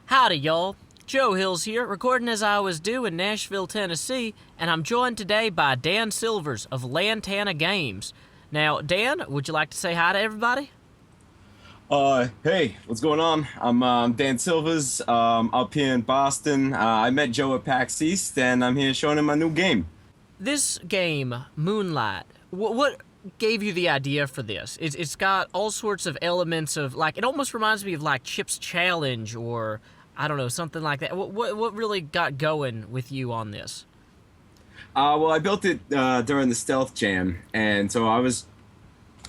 Howdy, y'all. Joe Hills here, recording as I was due in Nashville, Tennessee, and I'm joined today by Dan Silvers of Lantana Games. Now, Dan, would you like to say hi to everybody? Hey, what's going on? I'm Dan Silvers, up here in Boston. I met Joe at PAX East, and I'm here showing him my new game. This game, Moonlight, what gave you the idea for this? It's got all sorts of elements of, like, it almost reminds me of, like, Chip's Challenge or, I don't know, something like that. What really got going with you on this? Well, I built it during the Stealth Jam, and so I was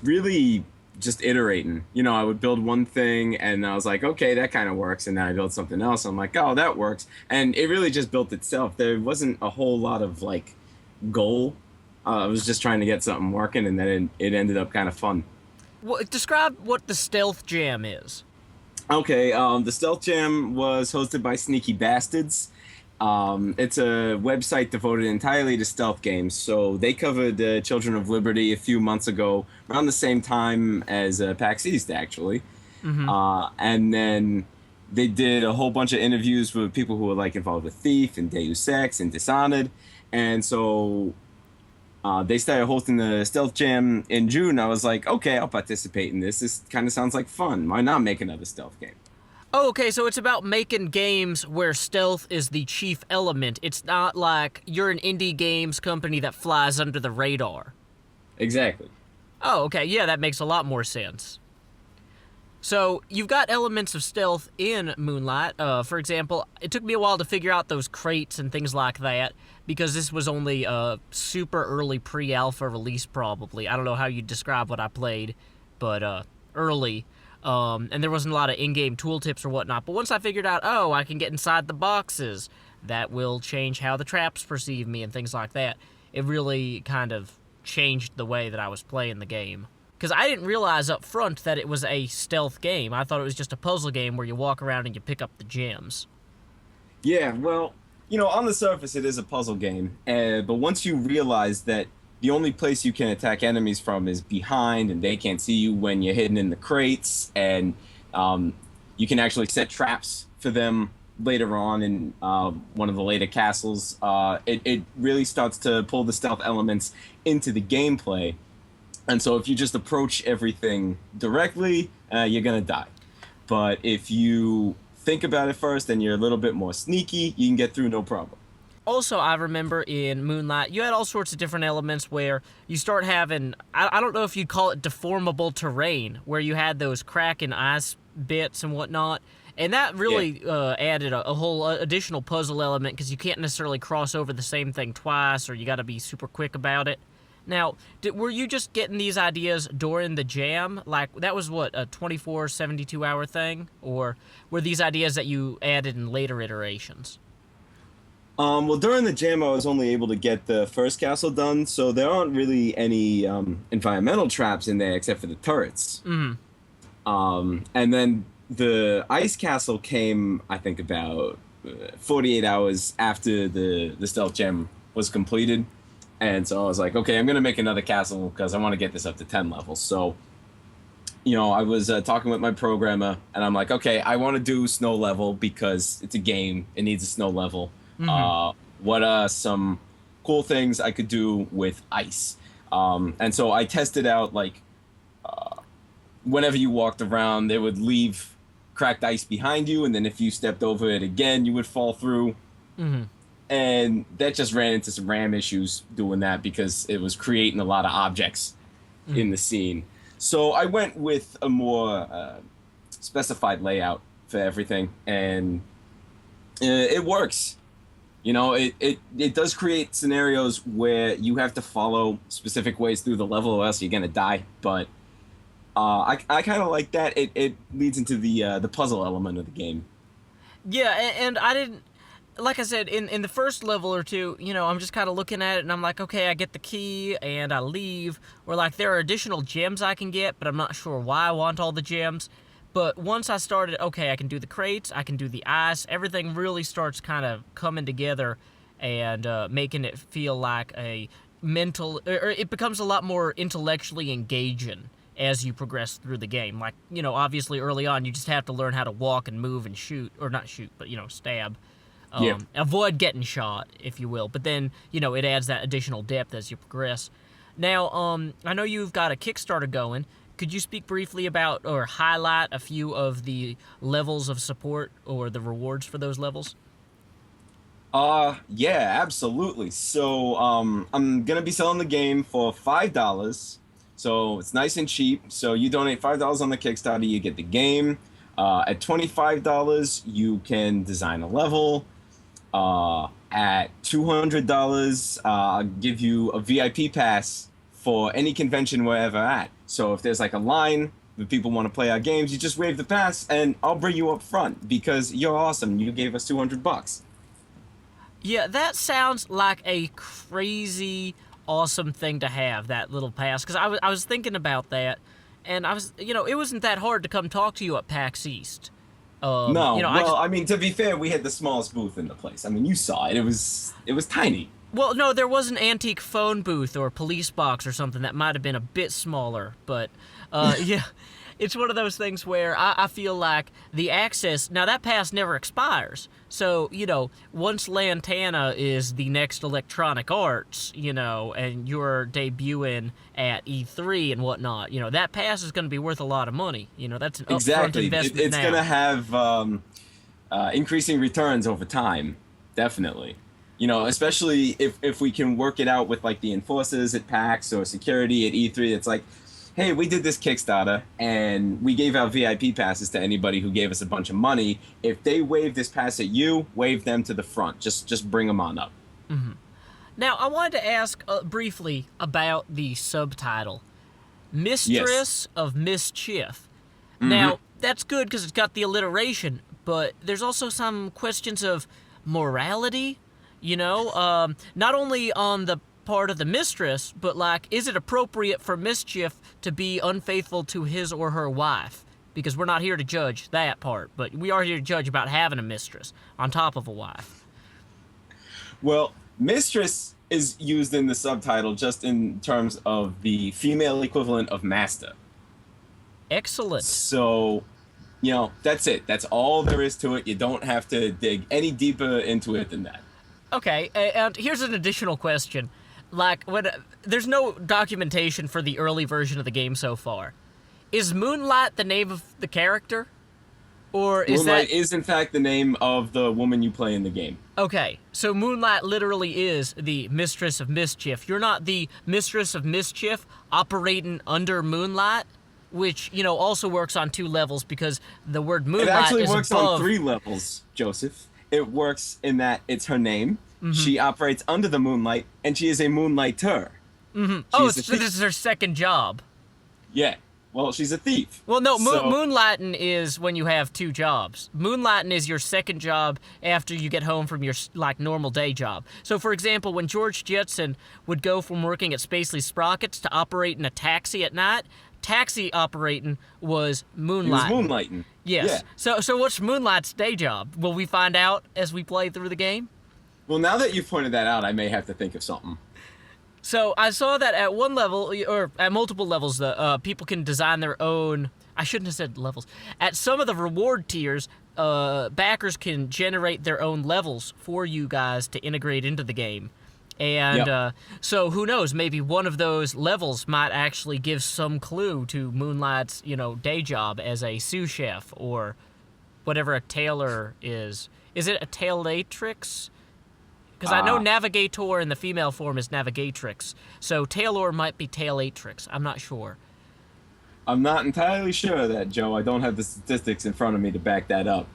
really just iterating. I would build one thing, and I was like, okay, that kind of works, and then I built something else. I'm like, oh, that works, and it really just built itself. There wasn't a whole lot of like goal. I was just trying to get something working, and then it ended up kind of fun. Well, describe what the Stealth Jam is. Okay, the Stealth Jam was hosted by Sneaky Bastards. It's a website devoted entirely to stealth games. So they covered Children of Liberty a few months ago, around the same time as PAX East, actually. And then they did a whole bunch of interviews with people who were like involved with Thief and Deus Ex and Dishonored. And so they started hosting the Stealth Jam in June. I was like, okay, I'll participate in this. This kind of sounds like fun. Why not make another stealth game? Oh, okay, so it's about making games where stealth is the chief element. It's not like you're an indie games company that flies under the radar. Exactly. Oh, okay, yeah, that makes a lot more sense. So, you've got elements of stealth in Moonlight. For example, it took me a while to figure out those crates and things like that, because this was only a super early pre-alpha release, probably. I don't know how you'd describe what I played, but early. And there wasn't a lot of in-game tooltips or whatnot. But once I figured out, oh, I can get inside the boxes, that will change how the traps perceive me and things like that. It really kind of changed the way that I was playing the game. Because I didn't realize up front that it was a stealth game. I thought it was just a puzzle game where you walk around and you pick up the gems. Yeah, well, on the surface it is a puzzle game, but once you realize that the only place you can attack enemies from is behind, and they can't see you when you're hidden in the crates, and you can actually set traps for them later on in one of the later castles. It really starts to pull the stealth elements into the gameplay. And so if you just approach everything directly, you're going to die. But if you think about it first and you're a little bit more sneaky, you can get through no problem. Also, I remember in Moonlight, you had all sorts of different elements where you start having, I don't know if you'd call it deformable terrain, where you had those crack and ice bits and whatnot. And that really added a whole additional puzzle element, because you can't necessarily cross over the same thing twice, or you got to be super quick about it. Now, were you just getting these ideas during the jam? Like, that was what, a 24, 72-hour thing? Or were these ideas that you added in later iterations? Well, during the jam, I was only able to get the first castle done, so there aren't really any environmental traps in there except for the turrets. And then the ice castle came, I think, about 48 hours after the stealth jam was completed. And so I was like, okay, I'm going to make another castle because I want to get this up to 10 levels. So, I was talking with my programmer, and I'm like, okay, I want to do snow level because it's a game. It needs a snow level. What are some cool things I could do with ice? And so I tested out, like, whenever you walked around, they would leave cracked ice behind you, and then if you stepped over it again, you would fall through. And that just ran into some RAM issues doing that, because it was creating a lot of objects in the scene. So I went with a more specified layout for everything, and it works. It does create scenarios where you have to follow specific ways through the level, or else you're gonna die. But I kind of like that. It leads into the puzzle element of the game. Yeah, and I didn't, like I said, in the first level or two, I'm just kind of looking at it, and I'm like, okay, I get the key, and I leave. Or, like, there are additional gems I can get, but I'm not sure why I want all the gems. But once I started, okay, I can do the crates, I can do the ice, everything really starts kind of coming together and making it feel like a mental, or it becomes a lot more intellectually engaging. as you progress through the game. Like, obviously early on, you just have to learn how to walk and move and shoot, or not shoot, but, stab. Avoid getting shot, if you will. But then, it adds that additional depth as you progress. Now, I know you've got a Kickstarter going. Could you speak briefly about or highlight a few of the levels of support or the rewards for those levels? Yeah, absolutely. So, I'm gonna be selling the game for $5. So it's nice and cheap. So you donate $5 on the Kickstarter, you get the game. At $25, you can design a level. At $200, I'll give you a VIP pass for any convention we're ever at. So if there's like a line that people want to play our games, you just wave the pass and I'll bring you up front because you're awesome. You gave us $200. Yeah, that sounds like a crazy awesome thing to have, that little pass. Because I was thinking about that, and I was, it wasn't that hard to come talk to you at PAX East. No, I mean, to be fair, we had the smallest booth in the place. I mean, you saw it. It was tiny. Well, no, there was an antique phone booth or police box or something that might have been a bit smaller, but yeah, it's one of those things where I feel like the access, now that pass never expires, so, once Lantana is the next Electronic Arts, and you're debuting at E3 and whatnot, that pass is going to be worth a lot of money. That's an upfront investment. It's going to have increasing returns over time, definitely. Especially if we can work it out with like the enforcers at PAX or security at E3. It's like, hey, we did this Kickstarter and we gave out VIP passes to anybody who gave us a bunch of money. If they wave this pass at you, wave them to the front. Just bring them on up. Mm-hmm. Now, I wanted to ask briefly about the subtitle, Mistress of Mischief. Mm-hmm. Now, that's good because it's got the alliteration, but there's also some questions of morality. Not only on the part of the mistress, but like, is it appropriate for Mischief to be unfaithful to his or her wife? Because we're not here to judge that part, but we are here to judge about having a mistress on top of a wife. Well, mistress is used in the subtitle just in terms of the female equivalent of master. Excellent. So, that's it. That's all there is to it. You don't have to dig any deeper into it than that. Okay, and here's an additional question. Like, there's no documentation for the early version of the game so far. Is Moonlight the name of the character? Or is Moonlight is, in fact, the name of the woman you play in the game. Okay, so Moonlight literally is the Mistress of Mischief. You're not the Mistress of Mischief operating under Moonlight, which, also works on 2 levels because the word Moonlight is above. It actually works on 3 levels, Joseph. It works in that it's her name. Mm-hmm. She operates under the Moonlight, and she is a Moonlighter. Mm-hmm. So this is her second job. Yeah. Well, she's a thief. Well, no, moonlighting is when you have 2 jobs. Moonlighting is your second job after you get home from your, normal day job. So, for example, when George Jetson would go from working at Spacely Sprockets to operating a taxi at night, taxi operating was moonlighting. He was moonlighting. Yes. Yeah. So what's Moonlight's day job? Will we find out as we play through the game? Well, now that you've pointed that out, I may have to think of something. So I saw that at one level, or at multiple levels, the people can design their own. I shouldn't have said levels. At some of the reward tiers, backers can generate their own levels for you guys to integrate into the game. And so who knows, maybe one of those levels might actually give some clue to Moonlight's, day job as a sous chef or whatever a tailor is. Is it a tailatrix? Because I know navigator in the female form is navigatrix. So tailor might be tailatrix. I'm not sure. I'm not entirely sure of that, Joe. I don't have the statistics in front of me to back that up.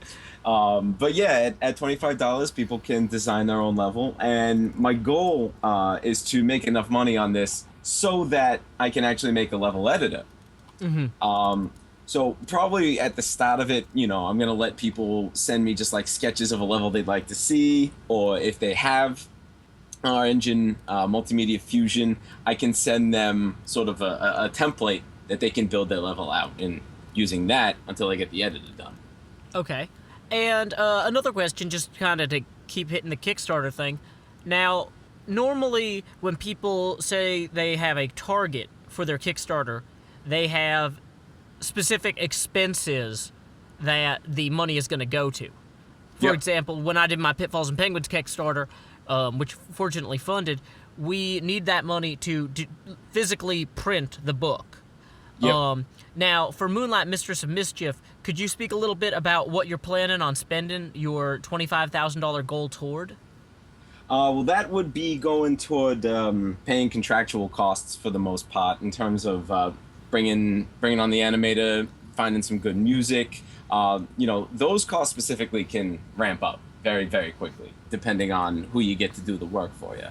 But yeah, at $25, people can design their own level. And my goal is to make enough money on this so that I can actually make a level editor. Mm-hmm. So probably at the start of it, I'm going to let people send me just like sketches of a level they'd like to see. Or if they have our engine, Multimedia Fusion, I can send them sort of a template that they can build their level out in using that until they get the editor done. Okay. And another question, just kind of to keep hitting the Kickstarter thing. Now, normally when people say they have a target for their Kickstarter, they have specific expenses that the money is going to go to. For example, when I did my Pitfalls and Penguins Kickstarter, which fortunately funded, we need that money to physically print the book. Now, for Moonlight, Mistress of Mischief, could you speak a little bit about what you're planning on spending your $25,000 goal toward? Well, that would be going toward paying contractual costs for the most part, in terms of bringing on the animator, finding some good music. Those costs specifically can ramp up very, very quickly, depending on who you get to do the work for you.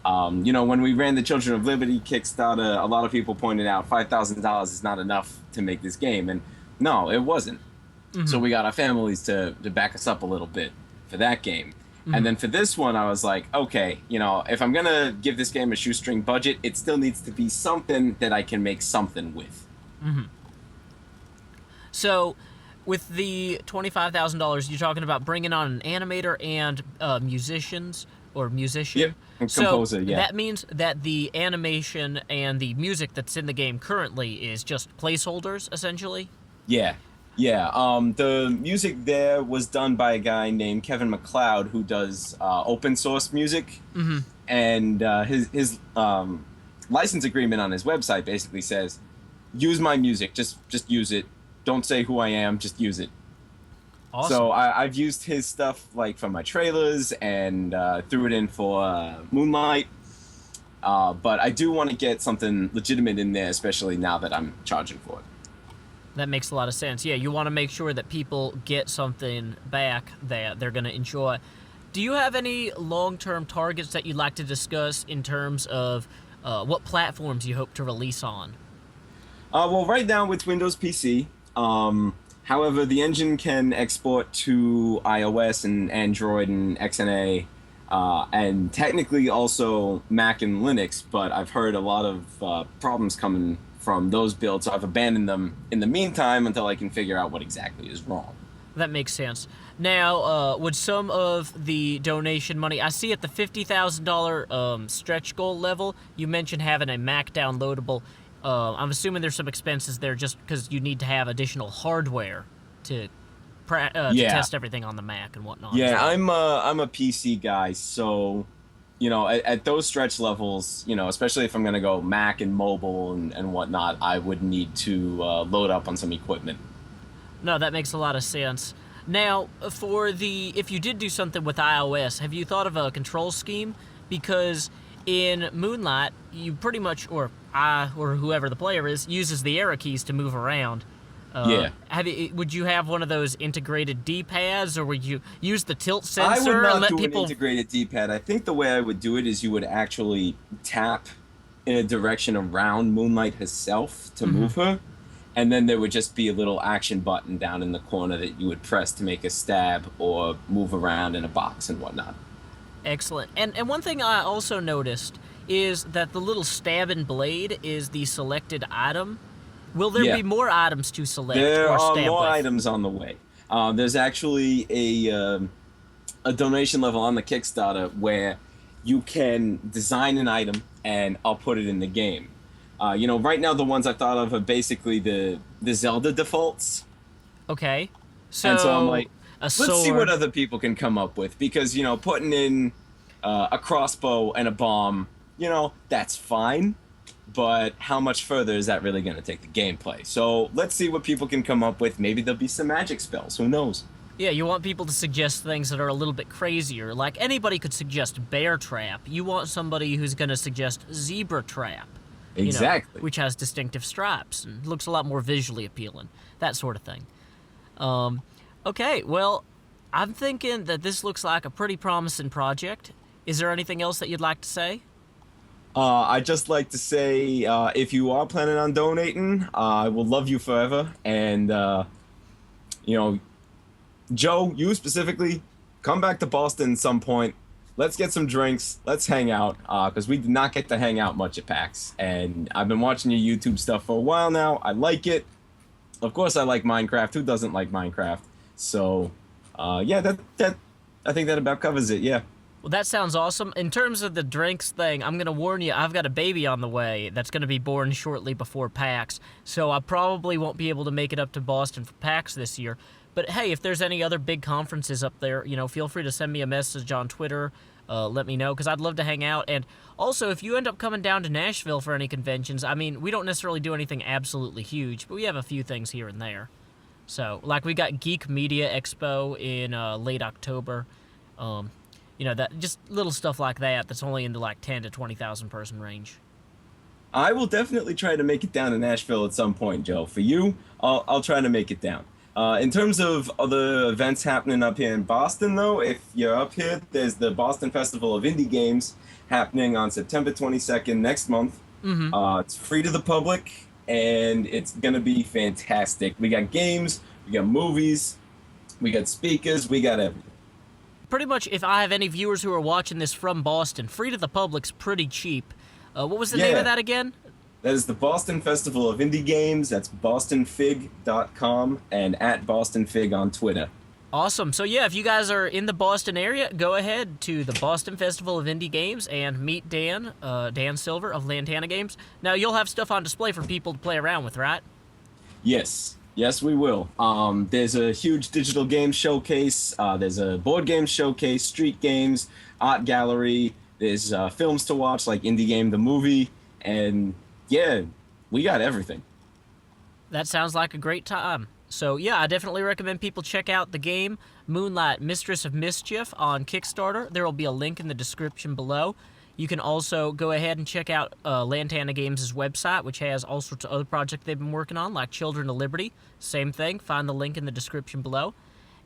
When we ran the Children of Liberty Kickstarter, a lot of people pointed out $5,000 is not enough to make this game, and no, it wasn't. So we got our families to back us up a little bit for that game. And then for this one, I was like, okay, if I'm gonna give this game a shoestring budget, it still needs to be something that I can make something with. So, with the $25,000, you're talking about bringing on an animator and musicians or musician. Yep, and composer. Yeah. That means that the animation and the music that's in the game currently is just placeholders, essentially. Yeah. The music there was done by a guy named Kevin MacLeod, who does open source music, and his license agreement on his website basically says, "Use my music, just use it. Don't say who I am, just use it." Awesome. So I've used his stuff like for my trailers and threw it in for Moonlight. But I do want to get something legitimate in there, especially now that I'm charging for it. That makes a lot of sense. Yeah, you want to make sure that people get something back that they're going to enjoy. Do you have any long-term targets that you'd like to discuss in terms of what platforms you hope to release on? Well, right now it's Windows PC. However, the engine can export to iOS and Android and XNA, and technically also Mac and Linux, but I've heard a lot of problems coming from those builds, so I've abandoned them in the meantime until I can figure out what exactly is wrong. That makes sense. Now, would some of the donation money, I see at the $50,000 stretch goal level, you mentioned having a Mac downloadable. I'm assuming there's some expenses there just because you need to have additional hardware to test everything on the Mac and whatnot. Yeah, I'm a PC guy, so at those stretch levels, especially if I'm going to go Mac and mobile and whatnot, I would need to load up on some equipment. No, that makes a lot of sense. Now, if you did do something with iOS, have you thought of a control scheme? Because in Moonlight, you pretty much, or whoever the player is, uses the arrow keys to move around. Would you have one of those integrated D-pads, or would you use the tilt sensor? I would not and let do people... an integrated D-pad. I think the way I would do it is you would actually tap in a direction around Moonlight herself to move her, and then there would just be a little action button down in the corner that you would press to make a stab or move around in a box and whatnot. Excellent. And one thing I also noticed is that the little stabbing blade is the selected item. Will there be more items to select there or stab are more with? items on the way. There's actually a donation level on the Kickstarter where you can design an item and I'll put it in the game. Right now the ones I thought of are basically the Zelda defaults. Okay. And so I'm like, let's sword. see what other people can come up with, because putting in a crossbow and a bomb, that's fine. But how much further is that really going to take the gameplay? So let's see what people can come up with. Maybe there'll be some magic spells. Who knows? Yeah, you want people to suggest things that are a little bit crazier. Like, anybody could suggest bear trap. You want somebody who's going to suggest zebra trap. Exactly. Which has distinctive stripes and looks a lot more visually appealing. That sort of thing. Okay, well, I'm thinking that this looks like a pretty promising project. Is there anything else that you'd like to say? I'd just like to say, if you are planning on donating, I will love you forever. And, Joe, you specifically, come back to Boston at some point. Let's get some drinks. Let's hang out, because we did not get to hang out much at PAX. And I've been watching your YouTube stuff for a while now. I like it. Of course, I like Minecraft. Who doesn't like Minecraft? So, I think that about covers it, yeah. Well, that sounds awesome. In terms of the drinks thing, I'm going to warn you, I've got a baby on the way that's going to be born shortly before PAX, so I probably won't be able to make it up to Boston for PAX this year. But hey, if there's any other big conferences up there, feel free to send me a message on Twitter. Let me know, because I'd love to hang out. And also, if you end up coming down to Nashville for any conventions, I mean, we don't necessarily do anything absolutely huge, but we have a few things here and there. So, like, we got Geek Media Expo in late October. That just little stuff like that that's only in the, 10 to 20,000 person range. I will definitely try to make it down to Nashville at some point, Joe. For you, I'll try to make it down. In terms of other events happening up here in Boston, though, if you're up here, there's the Boston Festival of Indie Games happening on September 22nd next month. It's free to the public, and it's going to be fantastic. We got games, we got movies, we got speakers, we got everything. Pretty much, if I have any viewers who are watching this from Boston, free to the public's pretty cheap. What was the name of that again? That is the Boston Festival of Indie Games. That's bostonfig.com and @bostonfig on Twitter. Awesome. So yeah, if you guys are in the Boston area, go ahead to the Boston Festival of Indie Games and meet Dan Silver of Lantana Games. Now, you'll have stuff on display for people to play around with, right? Yes, we will. There's a huge digital game showcase. There's a board game showcase, street games, art gallery. There's films to watch, like Indie Game the Movie, and yeah, we got everything. That sounds like a great time. So yeah, I definitely recommend people check out the game Moonlight, Mistress of Mischief on Kickstarter. There will be a link in the description below. You can also go ahead and check out Lantana Games' website, which has all sorts of other projects they've been working on, like Children of Liberty. Same thing, find the link in the description below.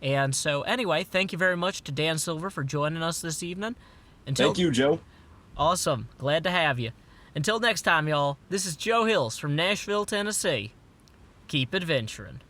And so anyway, thank you very much to Dan Silver for joining us this evening. Thank you, Joe. Awesome. Glad to have you. Until next time, y'all, this is Joe Hills from Nashville, Tennessee. Keep adventuring.